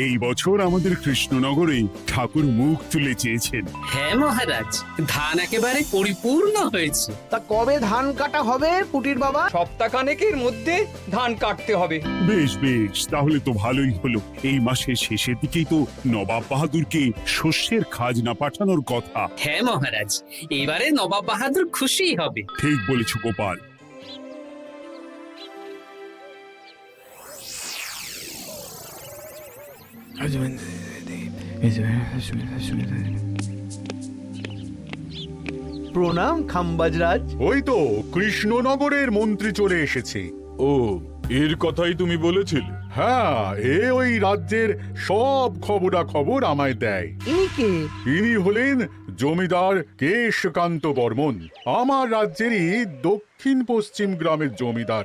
এই বছর আমাদের কৃষ্ণনগরে ঠাকুর মুখ তুলে চেয়েছেন। হ্যাঁ মহারাজ, ধান একেবারে পরিপূর্ণ হয়েছে। তা কবে ধান কাটা হবে পুটির বাবা? সপ্তাহখানেকের মধ্যে ধান কাটতে হবে। বেশ বেশ, তাহলে তো ভালোই হলো। এই মাসের শেষের দিকেই তো নবাব বাহাদুরকে শস্যের খাজনা পাঠানোর কথা। হ্যাঁ মহারাজ, এবারে নবাব বাহাদুর খুশি হবে। ঠিক বলেছ গোপাল। প্রণাম খাম্বাজরাজ। ওই তো কৃষ্ণনগরের মন্ত্রী চলে এসেছে। ও, এর কথাই তুমি বলেছিলে? হ্যাঁ, ওই রাজ্যের সব খবরাখবর আমায় দেয়। ইনি কে? ইনি হলেন জমিদার কেশকান্ত বর্মন, আমার রাজ্যেরই দক্ষিণ পশ্চিম গ্রামের জমিদার,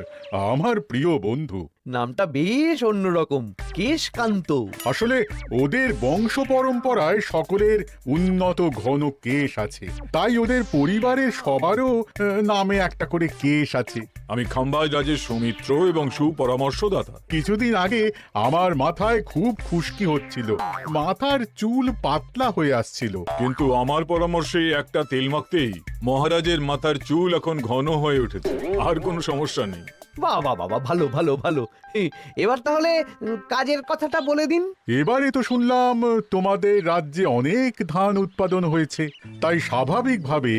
আমার প্রিয় বন্ধু। নামটা বেশ অন্যরকম, কেশকান্ত। আসলে ওদের বংশ পরম্পরায় সকলের উন্নত ঘন কেশ আছে, তাই ওদের পরিবারের সবারও নামে একটা করে কেশ আছে। আমি খাম্বাজ রাজের সৌমিত্র এবং সুপরামর্শদাতা। কিছুদিন আগে আমার মাথায় খুব খুশকি হচ্ছিল, মাথার চুল পাতলা হয়ে আসছিল। কিন্তু আমার পরামর্শে একটা তেল মাখতেই মহারাজের মাথার চুল এখন ঘন হয়ে উঠেছে, আর কোনো সমস্যা নেই। বাবা বাবা, ভালো ভালো ভালো। এবার তাহলে কাজের কথাটা বলে দিন। এবারে তো শুনলাম তোমাদের রাজ্যে অনেক ধান উৎপাদন হয়েছে, তাই স্বাভাবিকভাবে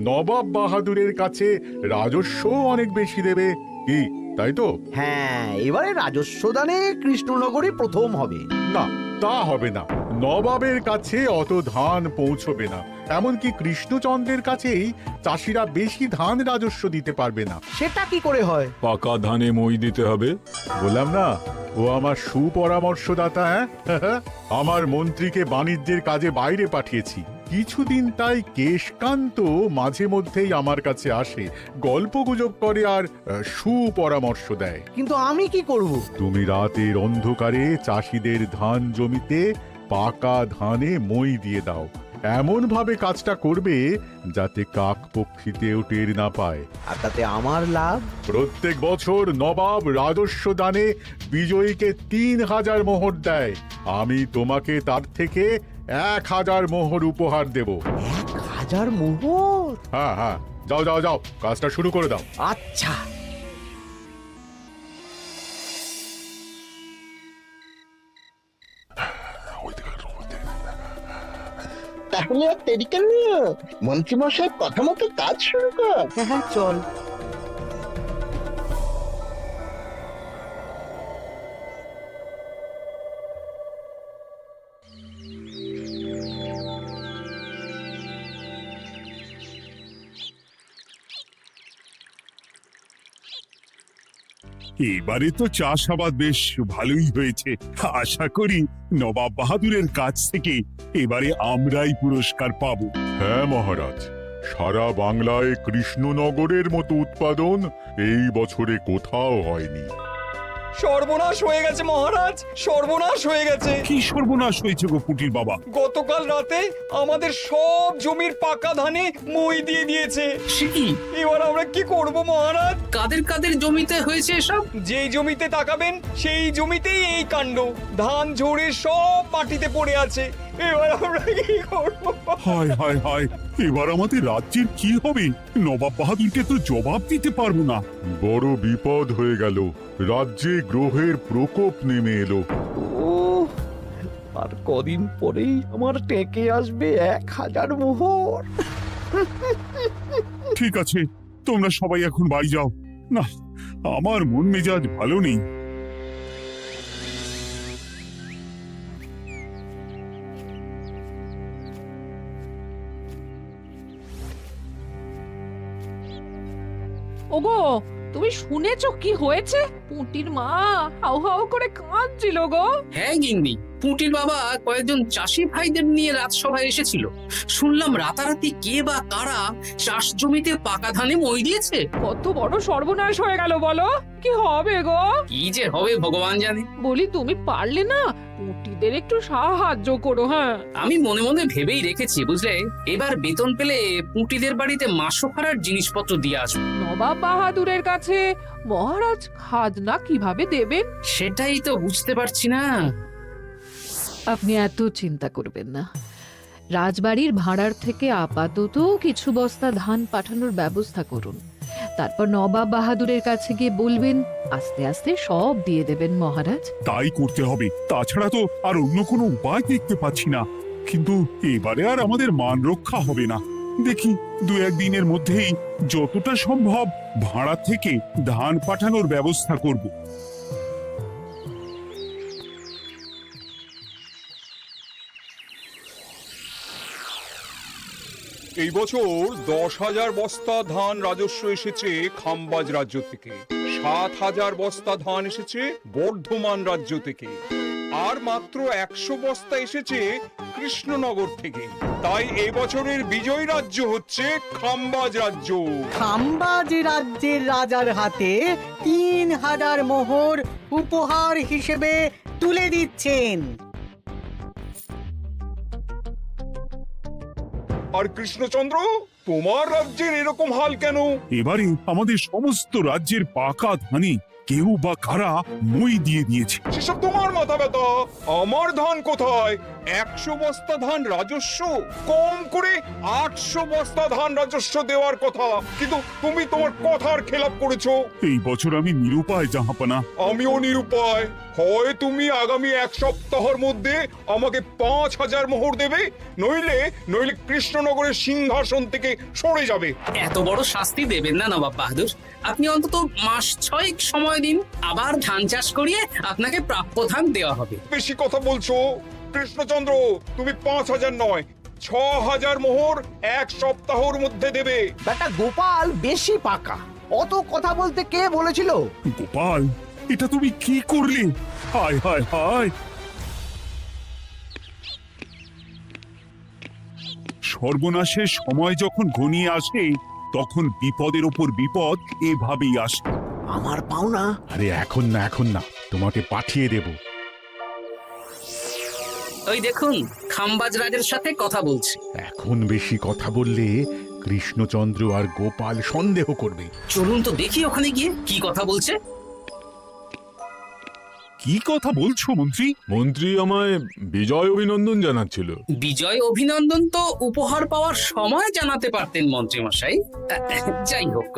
নবাব বাহাদুরের কাছে রাজস্ব অনেক বেশি দেবে, কি তাই তো? হ্যাঁ, এবারে রাজস্ব দানে কৃষ্ণনগরই প্রথম হবে। না, তা হবে না। নবাবের কাছে অত ধান পৌঁছবে না, এমনকি কৃষ্ণচন্দ্রের কাছেই চাষিরা বেশি ধান রাজস্ব দিতে পারবে না। সেটা কি করে হয়? পাকা ধানে মই দিতে হবে। বললাম না, ও আমার সুপরামর্শদাতা। হ্যাঁ, আমার মন্ত্রীকে বাণিজ্যের কাজে বাইরে পাঠিয়েছি কিছুদিন, তাই কেশকান্ত মাঝে মধ্যেই আমার কাছে আসে, গল্পগুজব করে আর সুপরামর্শ দেয়। কিন্তু আমি কি করব? তুমি রাতের অন্ধকারে চাষিদের ধান জমিতে পাকা ধানে মই দিয়ে দাও, এমন ভাবে কাজটা করবে যাতে কাকপক্ষীতেও টের না পায়। আর তাতে আমার লাভ? প্রত্যেক বছর নবাব রাজস্ব দানে বিজয়ীকে 3000 মোহর দেয়, আমি তোমাকে তার থেকে 1000 মোহর উপহার দেব। 1000 মোহর? হ্যাঁ হ্যাঁ, যাও যাও যাও, কাজটা শুরু করে দাও। আচ্ছা। তাহলে আর দেরি কেন? মন্ত্রীমশাইয়ের কথা মতো কাজ শুরু কর। হ্যাঁ হ্যাঁ, চল। এবারে তো চাষাবাদ বেশ ভালোই হয়েছে। আশা করি নবাব বাহাদুরের কাছ থেকে এবারে আমরাই পুরস্কার পাবো। হ্যাঁ মহারাজ, সারা বাংলায় কৃষ্ণনগরের মতো উৎপাদন এই বছরে কোথাও হয়নি। সর্বনাশ হয়ে গেছে মহারাজ, সর্বনাশ হয়ে গেছে। কি সর্বনাশ হয়েছে গো পুটির বাবা? গতকাল রাতে আমাদের সব জমির পাকা ধানে মই দিয়ে দিয়েছে। সে কি? এবার আমরা কি করব মহারাজ? কাদের কাদের জমিতে হয়েছে এসব? যেই জমিতে তাকাবেন সেই জমিতেই এই কাণ্ড, ধান ঝরে সব মাটিতে পড়ে আছে। এবার আমরা কি করব? হায় হায় হায়, এবার আমাদের রাজ্যের কি হবে? নবাব বাহাদুরকে তো জবাব দিতে পারবো না। বড় বিপদ হয়ে গেল, রাজ্যে গ্রহের প্রকোপ নেমে এলো। ও, আর কদিন পরেই আমার টেকে আসবে 1000 মোহর। ঠিক আছে, তোমরা সবাই এখন বাড়ি যাও। না, আমার মন মেজাজ ভালো নেই। ওগো, তুমি শুনেছো কি হয়েছে? পুঁটির মা হাউ হাউ করে কাঁদছিল গো। হ্যাঁ গিন্নি, পুঁটির বাবা কয়েকজন চাষি ভাইদের নিয়ে রাজসভায় এসেছিল। শুনলাম রাতারাতি কে বা কারা চাষ জমিতে পাকা ধানে মই দিয়েছে। কত বড় সর্বনাশ হয়ে গেল বলো। কি হবে গো? কি যে হবে ভগবান জানে। বলি, তুমি পারলে না পুঁটিদের একটু সাহায্য করো। হ্যাঁ, আমি মনে মনে ভেবেই রেখেছি বুঝলে, এবার বেতন পেলে পুঁটিদের বাড়িতে মাসোহারার জিনিসপত্র দিয়ে আসবো। নবাব বাহাদুরের কাছে মহারাজ খাজনা কিভাবে দেবেন? সেটাই তো বুঝতে পারছি না। আপনি এত চিন্তা করবেন না। রাজবাড়ির ভাড়ার থেকে আপাতত কিছু বস্তা ধান পাঠানোর ব্যবস্থা করুন। তারপর নবাব বাহাদুরের কাছে গিয়ে বলবেন, আস্তে আস্তে সব দিয়ে দেবেন মহারাজ। তাই করতে হবে, তাছাড়া তো আর অন্য কোনো উপায় দেখতে পাচ্ছি না। কিন্তু এবারে আর আমাদের মান রক্ষা হবে না। দেখি 2-1 দিনের মধ্যেই যতটা সম্ভব ভাড়া থেকে ধান পাঠানোর ব্যবস্থা করব। এই বছর 10,000 বস্তা ধান রাজস্ব এসেছে খাম্বাজ রাজ্য থেকে, 7,000 বস্তা ধান এসেছে বর্ধমান রাজ্য থেকে, আর মাত্র 100 বস্তা এসেছে কৃষ্ণনগর থেকে। তাই এই বছরের বিজয়ী রাজ্য হচ্ছে খাম্বাজ রাজ্য। খাম্বাজ রাজ্যের রাজার হাতে 3,000 মোহর উপহার হিসেবে তুলে দিচ্ছেন। আর কৃষ্ণচন্দ্র, তোমার রাজ্যের এরকম হাল কেন? এবারে আমাদের সমস্ত রাজ্যের পাকা ধানে কেউ বা কারা মই দিয়ে দিয়েছে। সেসব তোমার মাথা ব্যথা। আমার ধান কোথায়? 100 বস্তা ধান রাজস্ব, কম করে 800 বস্তা ধান রাজস্ব দেওয়ার কথা, কিন্তু তুমি তোমার কথার খেলাপ করেছো। এই বছর আমি নিরুপায় জাহাপানা। আমিও নিরুপায়। হয় তুমি আগামী 1 সপ্তাহের মধ্যে আমাকে 5,000 মোহর দেবে, নইলে নইলে কৃষ্ণনগরের সিংহাসন থেকে সরে যাবে। এত বড় শাস্তি দেবেন না নবাব বাহাদুর। আপনি অন্তত মাস 6 সময় দিন, আবার ধান চাষ করিয়ে আপনাকে প্রাপ্য ধান দেওয়া হবে। বেশি কথা বলছো কৃষ্ণচন্দ্র। তুমি 5,000 নয়, 6,000 মোহর 1 সপ্তাহের মধ্যে দেবে। বেটা গোপাল বেশি পাকা, অত কথা বলতে কে বলেছিল? গোপাল, এটা তুমি কি করলে? হায় হায় হায়! সর্বনাশের সময় যখন ঘনিয়ে আসে, তখন বিপদের ওপর বিপদ এভাবেই আসে। আমার পাওনা। আরে এখন না, এখন না, তোমাকে পাঠিয়ে দেব। ওই দেখুন, খাম্বাজ রাজের সাথে কথা বলছে। এখন বেশি কথা বললে কৃষ্ণচন্দ্র আর গোপাল সন্দেহ করবে। চলুন তো দেখি ওখানে গিয়ে কি কথা বলছে। কি কথা বলছো মন্ত্রী? মন্ত্রী আমায় বিজয় অভিনন্দন জানাচ্ছিল। বিজয় অভিনন্দন তো উপহার পাওয়ার সময় জানাতে পারতেন মন্ত্রী মশাই। যাই হোক,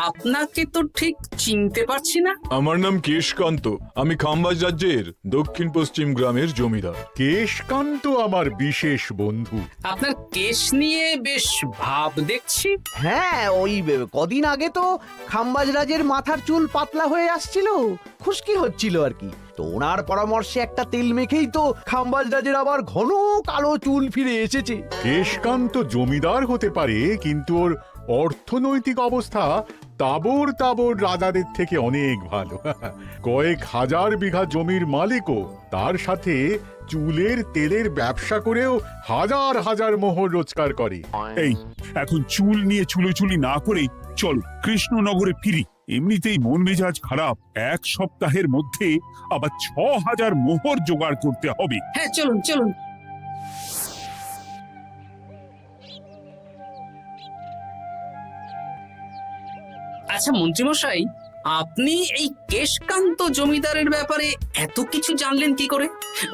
আপনাকে তো ঠিক চিনতে পারছি না। আমার নাম কেশকান্ত, আমি খাম্বাজ রাজ্যের দক্ষিণ পশ্চিম গ্রামের জমিদার। কেশকান্ত আমার বিশেষ বন্ধু। আপনার কেশ নিয়ে বেশ ভাব দেখছি। হ্যাঁ, ওই কদিন আগে তো খাম্বাজ রাজের মাথার চুল পাতলা হয়ে আসছিল, খুশকি হচ্ছিল আর কি। তো ওনার পরামর্শে একটা তেল মেখেই তো খাম্বাজ রাজের আবার ঘন কালো চুল ফিরে এসেছে। কেশকান্ত জমিদার হতে পারে, কিন্তু ওর অর্থনৈতিক অবস্থা তাবর তাবর রাজাদের থেকে অনেক ভালো। কয়েক হাজার বিঘা জমির মালিকও, তার সাথে চুলের তেলের ব্যবসা করেও হাজার হাজার মোহর রোজগার করে। এই, এখন চুল নিয়ে চুলোচুলি না করে চলো কৃষ্ণনগরে ফিরি। এমনিতেই মন মেজাজ খারাপ, 1 সপ্তাহের মধ্যে আবার 6,000 মোহর জোগাড় করতে হবে। হ্যাঁ, চলুন চলুন। আচ্ছা মন্ত্রীমশাই, আপনি এই কেশকান্ত জমিদারের ব্যাপারে এত কিছু জানলেন কি করে?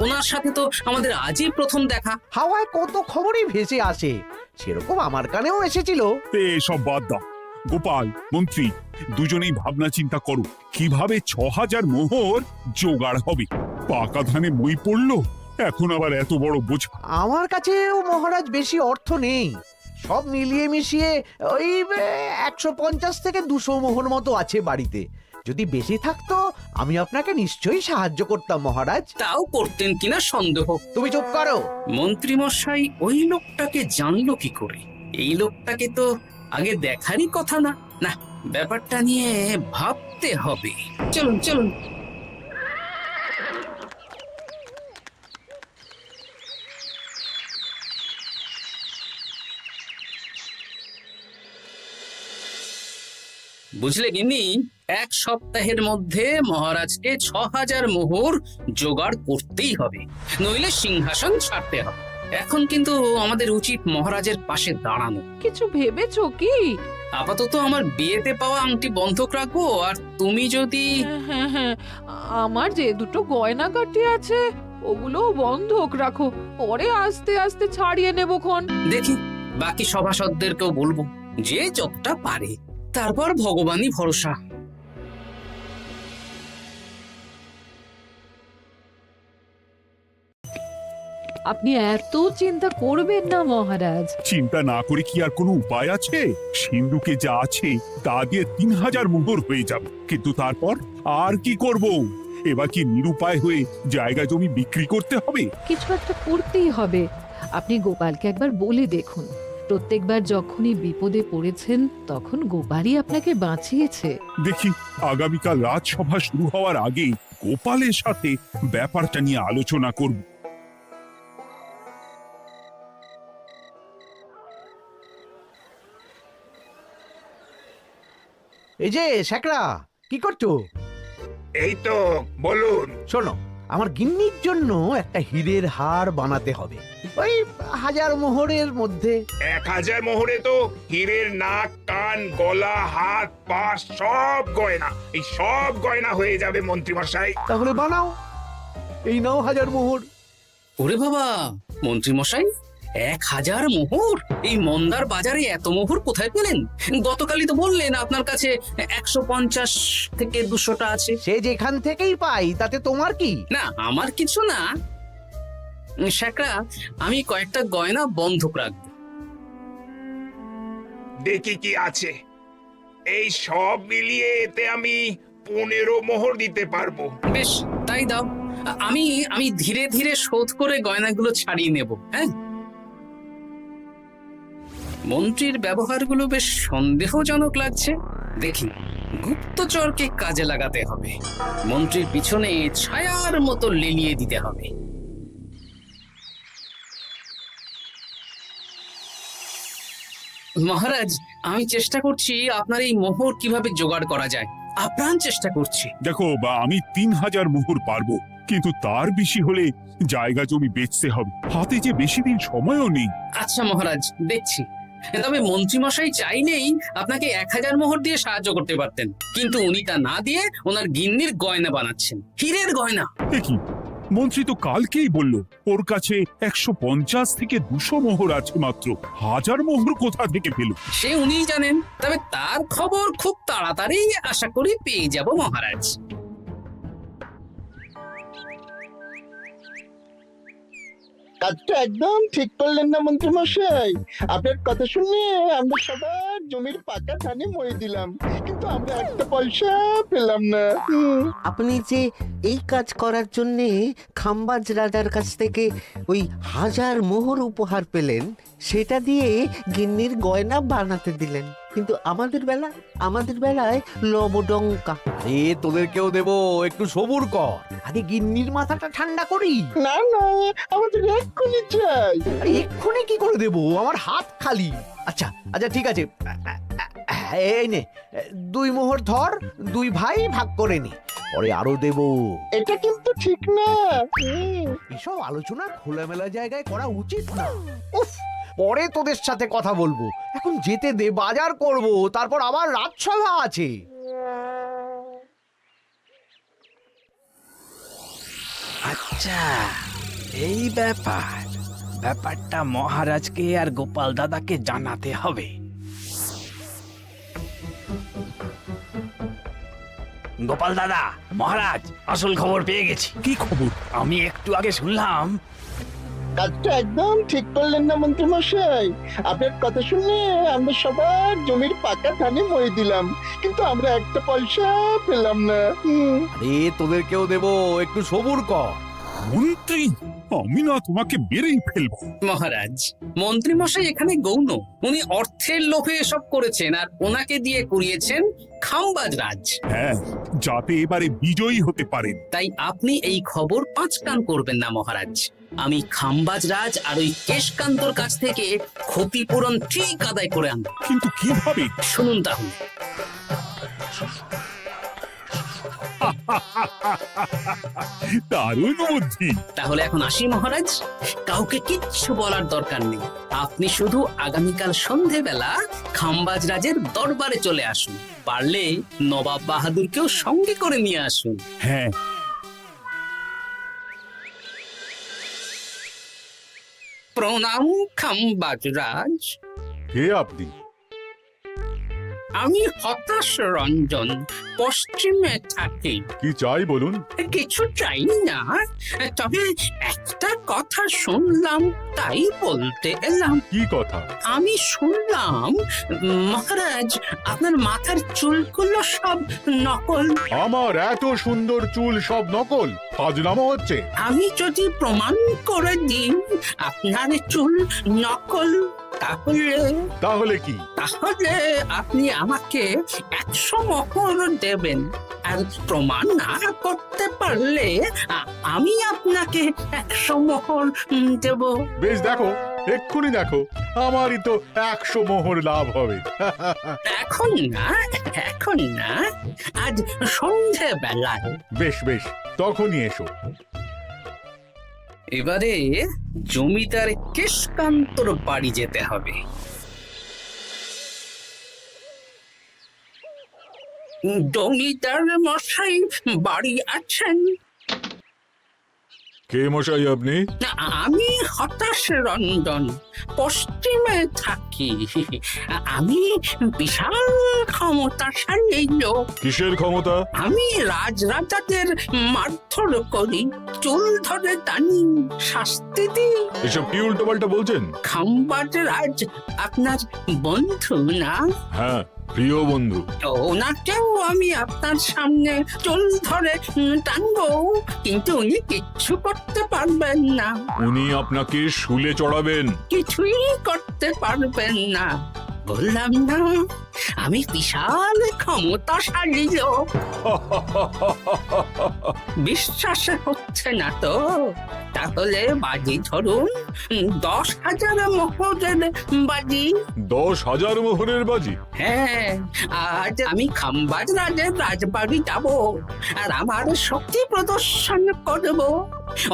ওনার সাথে তো আমাদের আজই প্রথম দেখা। হাওয়ায় কত খবরই ভেসে আসে, সেরকম আমার কানেও এসেছিল। এসব বাদ দাও। গোপাল, মন্ত্রী, দুজনেই ভাবনা চিন্তা করো কিভাবে 6,000 মোহর জোগাড় হবে। পাকা ধানে মই পড়লো, এখন আবার এত বড় বোঝা। আমার কাছেও মহারাজ বেশি অর্থ নেই, সব মিলিয়ে মিশিয়ে ওই 150 থেকে 200 মোহর মতো আছে বাড়িতে। যদি বেশি থাকতো আমি আপনাকে নিশ্চয়ই সাহায্য করতাম মহারাজ। তাও করতেন কিনা সন্দেহ। তুমি চুপ করো। মন্ত্রীমশাই ওই লোকটাকে জানলো কি করে? এই লোকটাকে তো আগে দেখারই কথা না। না, ব্যাপারটা নিয়ে ভাবতে হবে। চলুন চলুন। বুঝলে গিন্নি, 1 সপ্তাহের মধ্যে মহারাজকে 6,000 মোহর জোগাড় করতেই হবে, নইলে সিংহাসন ছাড়তে হবে। এখন কিন্তু আমাদের উচিত মহারাজের পাশে দাঁড়ানো। কিছু ভেবেছো কি? আপাতত আমার বিয়েতে পাওয়া আংটি বন্ধক রাখবো, আর তুমি যদি... হ্যাঁ, আমার যে দুটো গয়না কাটি আছে ওগুলো বন্ধক রাখো, পরে আস্তে আস্তে ছাড়িয়ে নেবো খন। দেখি বাকি সভাসদদেরকেও বলবো, যে যতটা পারে, তারপর ভগবানই ভরসা। আপনি এত চিন্তা করবেন না মহারাজ। চিন্তা না করে কি আর কোনো উপায় আছে? সিন্ধুকে যা আছে তা দিয়ে 3000 মোহর হয়ে যাবে, কিন্তু তারপর আর কি করব? এবার কি নিরুপায় হয়ে জায়গা জমি বিক্রি করতে হবে? কিছু একটা করতেই হবে। আপনি গোপালকে একবার বলে দেখুন, প্রত্যেকবার যখনই বিপদে পড়েছেন তখন গোপালই আপনাকে বাঁচিয়েছে। দেখি আগামীকাল রাজসভা শুরু হওয়ার আগে গোপালের সাথে ব্যাপারটা নিয়ে আলোচনা করব। এই যে শেখরা, কি করছো? এই তো, বলুন। শোনো, আমার গিন্নির জন্য একটা হীরের হার বানাতে হবে, ওই 1000 মোহরের মধ্যে। 1000 মোহরে তো হীরের নাক, কান, গলা, হাত, পা সব গয়না, এই সব গয়না হয়ে যাবে মন্ত্রী মশাই। তাহলে বানাও, এই নাও 1000 মোহর। ওরে বাবা, মন্ত্রী মশাই, 1000 মোহর! এই মন্দার বাজারে এত মোহর কোথায় পেলেন? গতকালই তো বললেন আপনার কাছে 150 থেকে 200টা আছে। সে যেখান থেকেই পাই, তাতে তোমার কি? না, আমার কিছু না। শেখরা, আমি কয়েকটা গয়না বন্ধক রাখবো। দেখি কি আছে। এই সব মিলিয়ে এতে আমি 15 মোহর দিতে পারবো। বেশ, তাই দাও। আমি আমি ধীরে ধীরে শোধ করে গয়নাগুলো ছাড়িয়ে নেব। হ্যাঁ, মন্ত্রীর ব্যবহারগুলো বেশ সন্দেহজনক লাগছে। দেখি, গুপ্তচরকে কাজে লাগাতে হবে, মন্ত্রীর পিছনে ছায়ার মতো লেলিয়ে দিতে হবে। মহারাজ, আমি চেষ্টা করছি আপনার এই মোহর কিভাবে জোগাড় করা যায়, আপ্রাণ চেষ্টা করছি। দেখো, আমি 3000 মোহর পারবো, কিন্তু তার বেশি হলে জায়গা জমি বেচতে হবে, হাতে যে বেশি দিন সময়ও নেই। আচ্ছা মহারাজ, দেখছি। তবে মন্ত্রীমশাই চাইলেই আপনাকে 1000 মোহর দিয়ে সাহায্য করতে পারতেন, কিন্তু উনি তা না দিয়ে ওনার গিন্নির গয়না বানাচ্ছেন, হীরের গয়না। দেখি, মন্ত্রী তো কালকেই বলল ওর কাছে 150 থেকে 200 মোহর আছে মাত্র। 1000 মোহর কোথা থেকে পেল? সে উনিই জানেন। তবে তার খবর খুব তাড়াতাড়ি আশা করি পেয়ে যাব মহারাজ। কাজটা একদম ঠিক করলেন না মন্ত্রী মশাই। আপনার কথা শুনে আমরা সবার জমির পাকা ধানে মই দিলাম, কিন্তু আমরা একটা পয়সা পেলাম না। আপনি যে এই কাজ করার জন্য খাম্বাজ রাজার কাছ থেকে ওই 1000 মোহর উপহার পেলেন, সেটা দিয়ে গিন্নির গয়না বানাতে দিলেন, কিন্তু আমাদের বেলায় লবডঙ্কা। তোদেরকেও দেবো, একটু সবুর কর, আগে গিন্নির মাথাটা ঠান্ডা করি। না না, আমাদের এক্ষুনি চাই। এক্ষুনি কি করে দেবো? আমার হাত খালি। আচ্ছা আচ্ছা, ঠিক আছে, এই নে 2 মোহর ধর, 2 ভাই ভাগ করে নি, পরে আরো দেবো। এটা কিন্তু ঠিক না। এসব আলোচনা খোলামেলা জায়গায় করা উচিত না। উফ, পরে তোদের সাথে কথা বলবো, এখন যেতে দে, বাজার করব, তারপর আবার রাজসভা আছে। আচ্ছা, এই ব্যাপারটা মহারাজকে আর গোপাল দাদাকে জানাতে হবে। গোপাল দাদা, মহারাজ আসল খবর পেয়ে গেছি। কি খবর? আমি একটু আগে শুনলাম। কাজটা একদম ঠিক করলেন না মন্ত্রী মশাই। আপনার কথা শুনে আমরা সবার জমির পাকা ধানে মই দিলাম, কিন্তু আমরা একটা পয়সা পেলাম না। তোদেরকেও দেবো, একটু সবুর কর। মন্ত্রী, আমি না তোমাকে বেরেই ফেলবো। মহারাজ, মন্ত্রী মশাই এখানে গৌণ, উনি অর্থের লোভে এসব করেছেন, আর ওনাকে দিয়ে করিয়েছেন খাম্বাজ রাজ। হ্যাঁ, যাতে এবারে বিজয়ী হতে পারেন। তাই আপনি এই খবর 5 কান করবেন না মহারাজ। আমি খাম্বাজ রাজ আর ওই কেশকান্তর কাছ থেকে ক্ষতিপূরণ ঠিক আদায় করে আনব। কিন্তু কিভাবে? শুনুন তাহলে। দারুণ বুদ্ধি। তাহলে এখন আসি মহারাজ, কাউকে কিচ্ছু বলার দরকার নেই। আপনি শুধু আগামীকাল সন্ধেবেলা খাম্বাজ রাজের দরবারে চলে আসুন, পারলে নবাব বাহাদুরকেও সঙ্গে করে নিয়ে আসুন। হ্যাঁ। প্রণাম খাম্বাজরাজ। কে আপনি? আমি হতাশ রঞ্জন, পশ্চিমে থাকি। কি চাই বলুন? কিছু চাই না, তবে একটা কথা শুনলাম তাই বলতে এলাম। কি কথা? আমি শুনলাম মহারাজ আপনার মাথার চুলগুলো সব নকল। আমার এত সুন্দর চুল সব নকল? ফাজলামো হচ্ছে। আমি যদি প্রমাণ করে দিই আপনার চুল নকল, তাহলে কি? তাহলে আপনি আমাকে 100 মোহর দেবেন, আর প্রমাণ না করতে পারলে আমি আপনাকে 100 মোহর দেব। বেশ, দেখো, এক্ষুনি দেখো, আমারই তো 100 মোহর লাভ হবে। এখন না, এখন না, আজ সন্ধে বেলায়। বেশ বেশ, তখনই এসো। এবারে জমিদার কেশকান্তর বাড়ি যেতে হবে। জমিদার মশাই বাড়ি আছেন? কে মশাই আপনি? আমি হতাশ রঞ্জন, পশ্চিমে থাকি। আমি বিশাল ক্ষমতাশালী লোক। কিসের ক্ষমতা? আমি রাজরাজাদের মারধর করি, চুল ধরে টানি, শাস্তি দিই। এসব কি উল্টো পাল্টা বলছেন? খাম্বাজ রাজ আপনার বন্ধু না? হ্যাঁ, প্রিয় বন্ধু। ওনাকেও আমি আপনার সামনে চুল ধরে টানবো, কিন্তু উনি কিচ্ছু করতে পারবেন না। উনি আপনাকে শুলে চড়াবেন। কিছুই করতে পারবেন না, বললাম না আমি বিশাল ক্ষমতাশালী লোক। বিশ্বাস হচ্ছে না তো? তাহলে বাজি ধরুন, 10,000 মোহরের বাজি। 10,000 মোহরের বাজি? হ্যাঁ, আজ আমি খাম্বাজ রাজের রাজবাড়ি যাব, আর আমার শক্তি প্রদর্শন করব।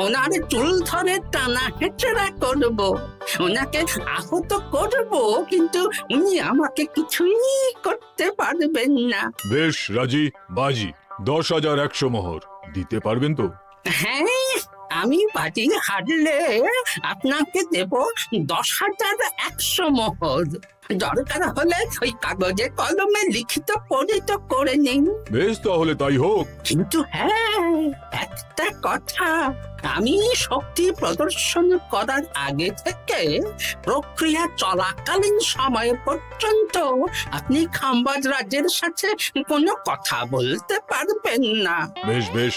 ওনার চুল ধরে টানা হেঁচড়া করব, ওনাকে আহত করব, কিন্তু উনি আমাকে কিছুই করতে পারবেন না। বেশ, রাজি, বাজি। 10,100 মোহর দিতে পারবেন তো? হ্যাঁ, আমি বাজি হারলে আপনাকে দেব 10,100 মোহর। দরকার হলে ওই কাগজে কলমে লিখিত পরিত করে নিন। বেশ, তাহলে তাই হোক। কিন্তু হ্যাঁ, একটা কথা, আমি শক্তি প্রদর্শন করার আগে থেকে প্রক্রিয়া চলাকালীন সময় পর্যন্ত আপনি খাম্বাজ রাজ্যের সাথে কোনো কথা বলতে পারবেন না। বেশ বেশ।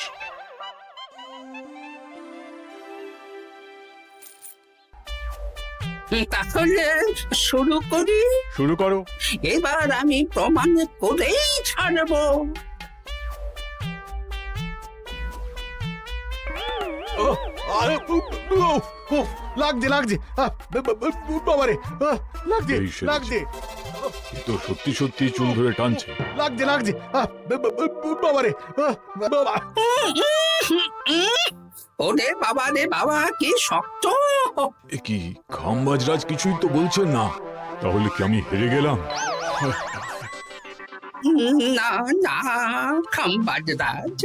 তাহলে শুরু করি। শুরু করো। এবার আমি প্রমাণ করেই ছাড়বো। লাগছে লাগছে, বাবারে, লাগছে এই সেরেছে। লাগছে, এ তো সত্যি সত্যি চুল ধরে টানছে। লাগছে লাগছে, বাবারে, বাবা। ওরে বাবা রে বাবা, কি শক্ত! এ কি, খাম্বাজরাজ কিছুই তো বলছেন না? তাহলে কি আমি হেরে গেলাম? না না খাম্বাজ রাজ,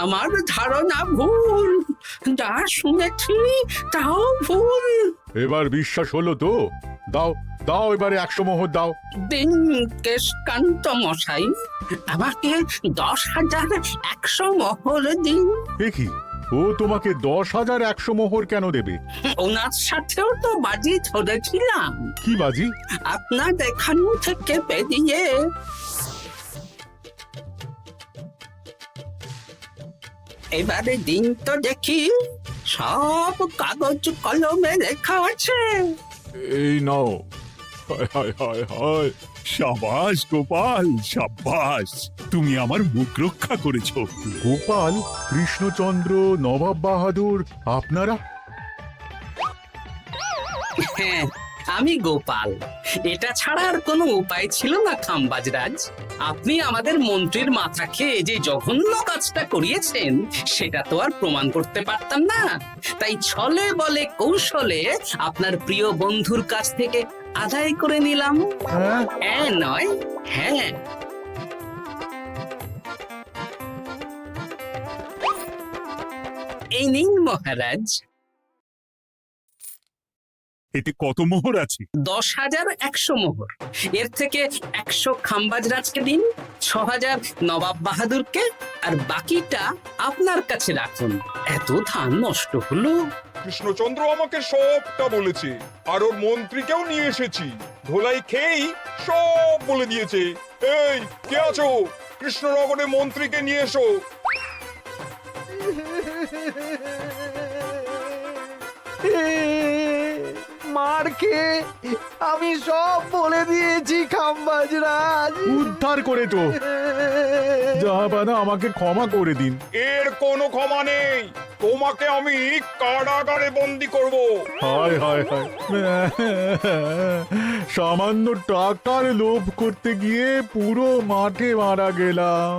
আমার ধারণা ভুল, যা শুনেছি তাও ভুল। এবার বিশ্বাস হলো তো? দাও দাও, এবারে 100 মোহর দাও। দিন কেশকান্ত মশাই, আমাকে 10,100 মোহর দিন। এ কি, ও তোমাকে 10,100 মোহর কেন দেবে? ওনার সাথেও তো বাজি ধরেছিলাম। কি বাজি? আপনার এখান থেকে বেরিয়ে এবারে দিন তো দেখি, সব কাগজ কলমে লেখা আছে। এই নাও। হায় হায় হায় হায়। সাবাস গোপাল, সাবাস, তুমি আমার মুখ রক্ষা করেছো। গোপাল, কৃষ্ণচন্দ্র, নবাব বাহাদুর, আপনারা? হ্যাঁ, আমি গোপাল। এটা ছাড়া আর কোনো উপায় ছিল না খাম্বাজরাজ। আপনি আমাদের মন্ত্রীর মাথা খেয়ে যে জঘন্য কাজটা করিয়েছেন, সেটা তো আর প্রমাণ করতে পারতাম না। তাই ছলে বলে কৌশলে আপনার প্রিয় বন্ধুর কাছ থেকে আদায় করে নিলাম। হ্যাঁ নয়, হ্যাঁ। এই নিন মহারাজ। এতে কত মোহর আছে? 10,100 মোহর। এর থেকে 100 খাম্বাজ রাজকে দিন, 6,000 নবাব বাহাদুরকে, আর বাকিটা আপনার কাছে রাখুন। এত ধান নষ্ট হলো। কৃষ্ণচন্দ্র আমাকে সবটা বলেছে, আর ওর মন্ত্রীকেও নিয়ে এসেছি। ধোলাই খেয়েই সব বলে দিয়েছে। এই কে আছো? কৃষ্ণনগরের মন্ত্রীকে নিয়ে এসো। মার খেয়ে আমি সব বলে দিয়েছি খাম্বাজ রাজ। উদ্ধার করে তো জাহাপানা, আমাকে ক্ষমা করে দিন। এর কোনো ক্ষমা নেই। তোমাকে আমি কারাগারে বন্দি করব। হায় হায় হায়, সামান্য টাকার লোভ করতে গিয়ে পুরো মাঠে মারা গেলাম।